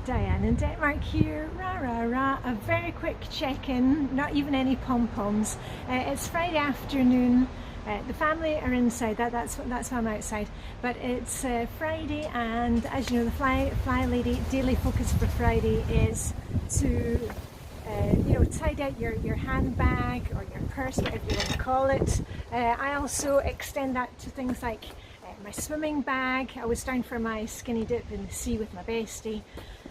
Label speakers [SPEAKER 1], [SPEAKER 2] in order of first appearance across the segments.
[SPEAKER 1] Diane in Denmark here, rah rah rah, a very quick check-in, not even any pom-poms. It's Friday afternoon, the family are inside, that's why I'm outside, but it's Friday, and as you know, the Flylady Daily Focus for Friday is to tidy out your handbag or your purse, whatever you want to call it. I also extend that to things like my swimming bag. I was down for my skinny dip in the sea with my bestie.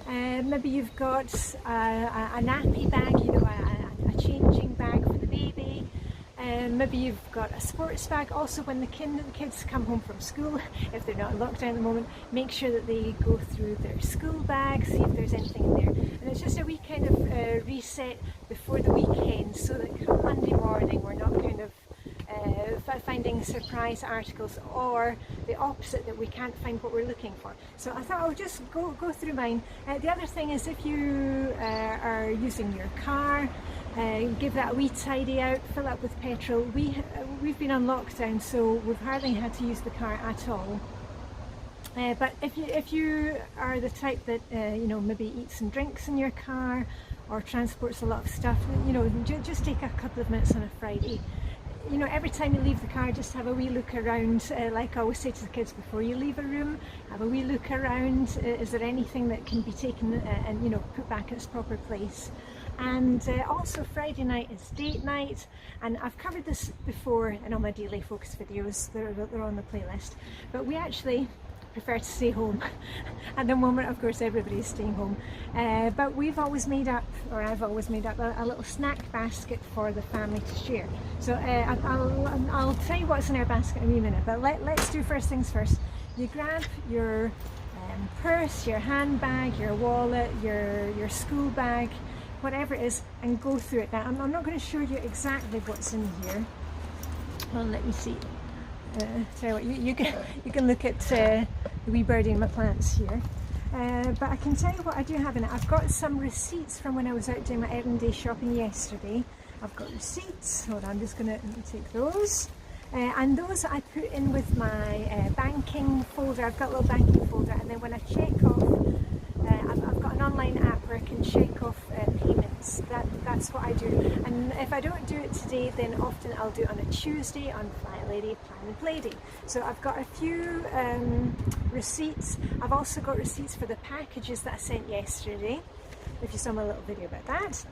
[SPEAKER 1] Maybe you've got a nappy bag, a changing bag for the baby. Maybe you've got a sports bag. Also, when the kids come home from school, if they're not in lockdown at the moment, make sure that they go through their school bag, see if there's anything in there. And it's just a wee kind of reset before the weekend, so that come Monday morning we're not kind of finding surprise articles, or the opposite, that we can't find what we're looking for. So I thought I'll just go through mine. The other thing is, if you are using your car, give that a wee tidy out, fill up with petrol. We've been on lockdown, so we've hardly had to use the car at all. But if you are the type that maybe eats and drinks in your car or transports a lot of stuff, just take a couple of minutes on a Friday. Every time you leave the car, just have a wee look around. Like I always say to the kids before you leave a room, have a wee look around. Is there anything that can be taken and put back in its proper place? And also, Friday night is date night, and I've covered this before in all my daily focus videos. They're on the playlist, but we actually prefer to stay home. At the moment, of course, everybody's staying home, but we've always made up, or I've always made up, a little snack basket for the family to share. So I'll tell you what's in our basket in a wee minute, but let's do first things first. You grab your purse, your handbag, your wallet, your school bag, whatever it is, and go through it. Now, I'm not going to show you exactly what's in here. Well, let me see. Tell you what, you can look at the wee birdie and my plants here, but I can tell you what I do have in it. I've got some receipts from when I was out doing my errand day shopping yesterday. I've got receipts. Hold on, I'm just going to take those, and those I put in with my banking folder. I've got a little banking folder, and then when I check off, I've got an online app where I can check off payments. That's what I do, and if I don't do it today, then often I'll do it on a Tuesday on Flylady Plan and Play Day. So I've got a few receipts. I've also got receipts for the packages that I sent yesterday, if you saw my little video about that.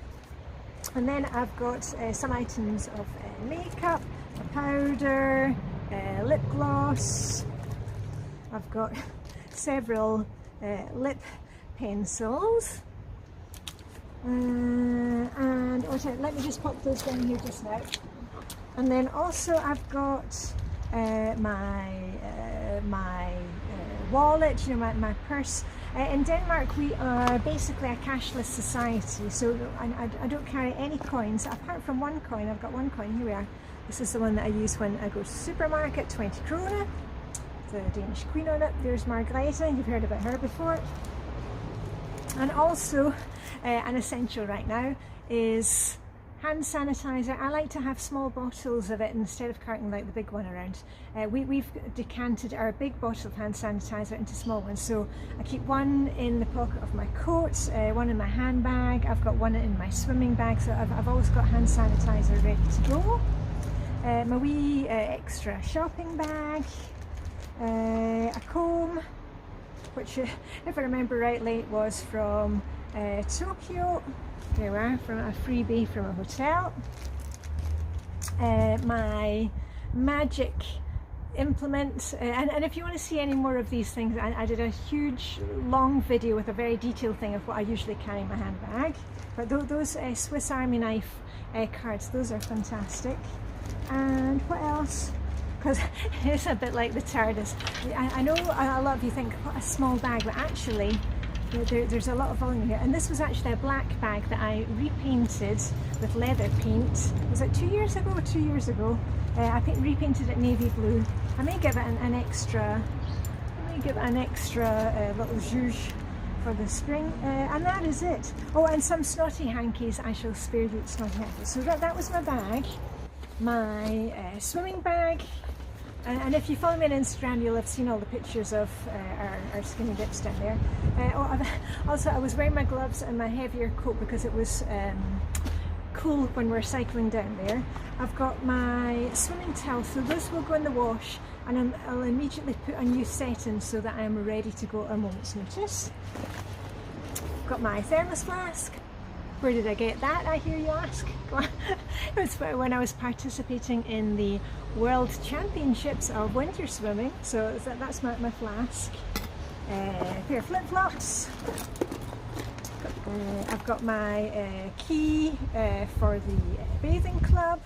[SPEAKER 1] And then I've got some items of makeup, a powder, lip gloss. I've got several lip pencils, and let me just pop those down here just now. And then also I've got my wallet, my purse. In Denmark, we are basically a cashless society, so I don't carry any coins apart from one coin. I've got one coin. Here we are. This is the one that I use when I go to the supermarket. 20 krona. The Danish queen on it. There's Margrethe. You've heard about her before. And also, an essential right now is hand sanitizer. I like to have small bottles of it instead of carrying like the big one around. We've decanted our big bottle of hand sanitizer into small ones, so I keep one in the pocket of my coat, one in my handbag. I've got one in my swimming bag, so I've always got hand sanitizer ready to go. My wee extra shopping bag, a comb, which, if I remember rightly, was from Tokyo. There we are, from a freebie from a hotel. My magic implement, and if you want to see any more of these things, I did a huge long video with a very detailed thing of what I usually carry in my handbag. But those Swiss Army knife cards, those are fantastic. And what else? Because it's a bit like the TARDIS. I know a lot of you think, what a small bag, but actually there's a lot of volume here. And this was actually a black bag that I repainted with leather paint. Was it 2 years ago or 2 years ago? I repainted it navy blue. I may give it an extra little zhuzh for the spring, and that is it. Oh, and some snotty hankies. I shall spare you snotty hankies. So that was my bag. My swimming bag, And if you follow me on Instagram, you'll have seen all the pictures of our skinny dips down there. Also, I was wearing my gloves and my heavier coat because it was cool when we're cycling down there. I've got my swimming towel, so those will go in the wash, and I'll immediately put a new set in so that I am ready to go at a moment's notice. I've got my thermos flask. Where did I get that, I hear you ask? It was when I was participating in the World Championships of winter swimming, so that's my flask. A pair of flip-flops. I've got my key for the bathing club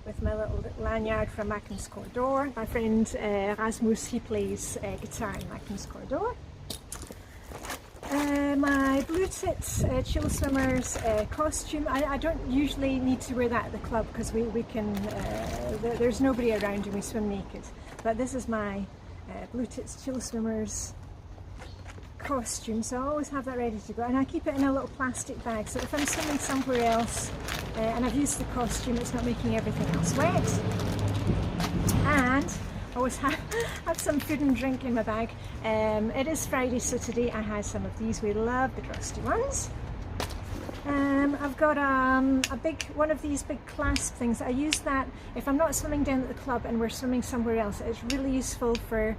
[SPEAKER 1] with my little lanyard from Magnus Corridor. My friend Rasmus, he plays guitar in Magnus Corridor. My Blue Tits Chill Swimmers costume. I don't usually need to wear that at the club because we can, there's nobody around and we swim naked. But this is my Blue Tits Chill Swimmers costume, so I always have that ready to go, and I keep it in a little plastic bag, so if I'm swimming somewhere else and I've used the costume, it's not making everything else wet. And I always have some food and drink in my bag. It is Friday, so today I had some of these. We love the crusty ones. I've got a big one of these big clasp things. I use that if I'm not swimming down at the club and we're swimming somewhere else. It's really useful for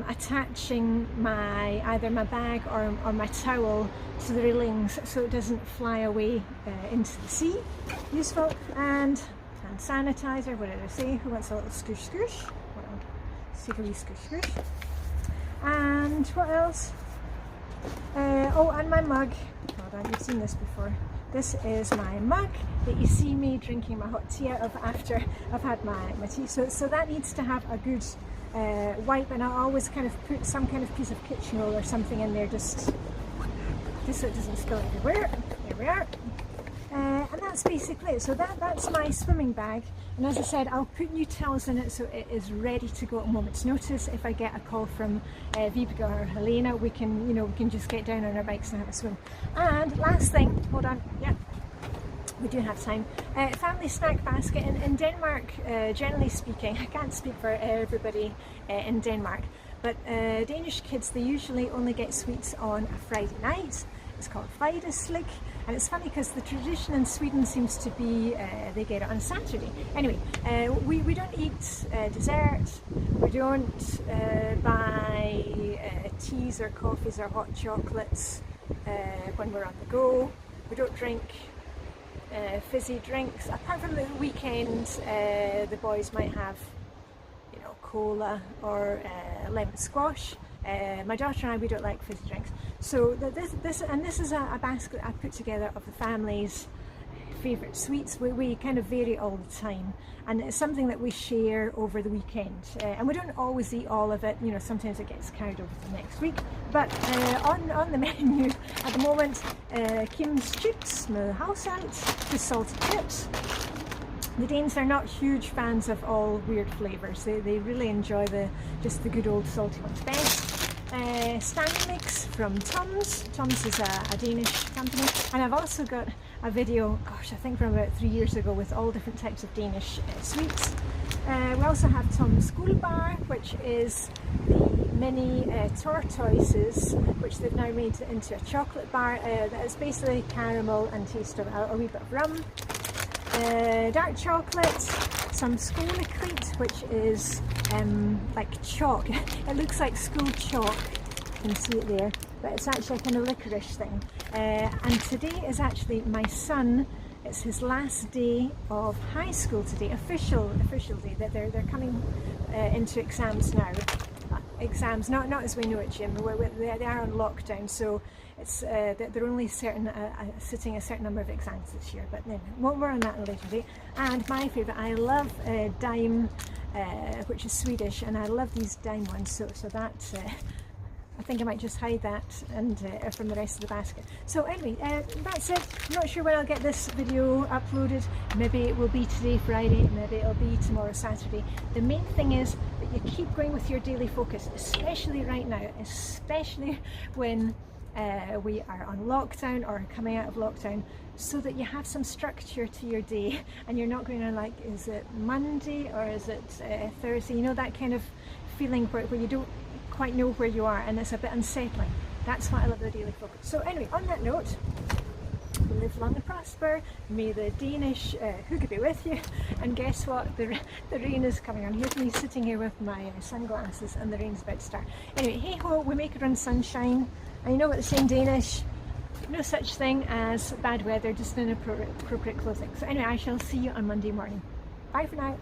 [SPEAKER 1] attaching either my bag or my towel to the railings so it doesn't fly away into the sea. Useful. And hand sanitizer. What did I say? Who wants a little scoosh scoosh? Well, take a wee scoosh scoosh. And what else? Oh, and my mug. Hold on, you've seen this before. This is my mug that you see me drinking my hot tea out of after I've had my tea. So that needs to have a good wipe, and I always kind of put some kind of piece of kitchen roll or something in there just so it doesn't spill everywhere. There we are. And that's basically it. So that's my swimming bag, and as I said, I'll put new towels in it so it is ready to go at a moment's notice. If I get a call from Vibeke or Helena, we can just get down on our bikes and have a swim. And last thing, hold on, yeah, we do have time. Family snack basket in Denmark. Generally speaking, I can't speak for everybody in Denmark, but Danish kids, they usually only get sweets on a Friday night. It's called Fredagslik, and it's funny because the tradition in Sweden seems to be they get it on Saturday. Anyway, we don't eat dessert, we don't buy teas or coffees or hot chocolates when we're on the go. We don't drink fizzy drinks. Apart from the weekend, the boys might have, cola or lemon squash. My daughter and I, we don't like fizzy drinks. So this is a basket I put together of the family's favourite sweets. We kind of vary all the time, and it's something that we share over the weekend. And we don't always eat all of it. Sometimes it gets carried over to the next week. But on the menu at the moment, Kim's chips, the house out, the salted chips. The Danes are not huge fans of all weird flavours. They really enjoy just the good old salty ones best. Stanley mix from Tom's. Tom's is a Danish company, and I've also got a video, I think from about 3 years ago, with all different types of Danish sweets. We also have Tom's Guldbar, which is the mini tortoises, which they've now made into a chocolate bar that is basically caramel and taste of a wee bit of rum. Dark chocolate, some skolekrite, which is like chalk. It looks like school chalk, you can see it there, but it's actually a kind of licorice thing. And today is actually my son, it's his last day of high school today, official day, that they're coming into exams now. Exams, not as we know it, Jim. They are on lockdown, so it's they're only sitting a certain number of exams this year. But then more on that in a later date. And my favourite, I love Dime, which is Swedish, and I love these Dime ones. So that I think I might just hide that and from the rest of the basket. So anyway, that's it. I'm not sure when I'll get this video uploaded. Maybe it will be today, Friday, maybe it'll be tomorrow, Saturday. The main thing is that you keep going with your daily focus, especially right now, especially when we are on lockdown or coming out of lockdown, so that you have some structure to your day and you're not going to like, is it Monday or is it Thursday? You know, that kind of feeling where you don't quite know where you are and it's a bit unsettling. That's why I love the Daily Focus. So anyway, on that note, live long and prosper. May the Danish Hygge be with you. And guess what? The rain is coming on. Here's me sitting here with my sunglasses and the rain's about to start. Anyway, hey ho, we make our own sunshine. And you know what they say in Danish? No such thing as bad weather, just inappropriate clothing. So anyway, I shall see you on Monday morning. Bye for now.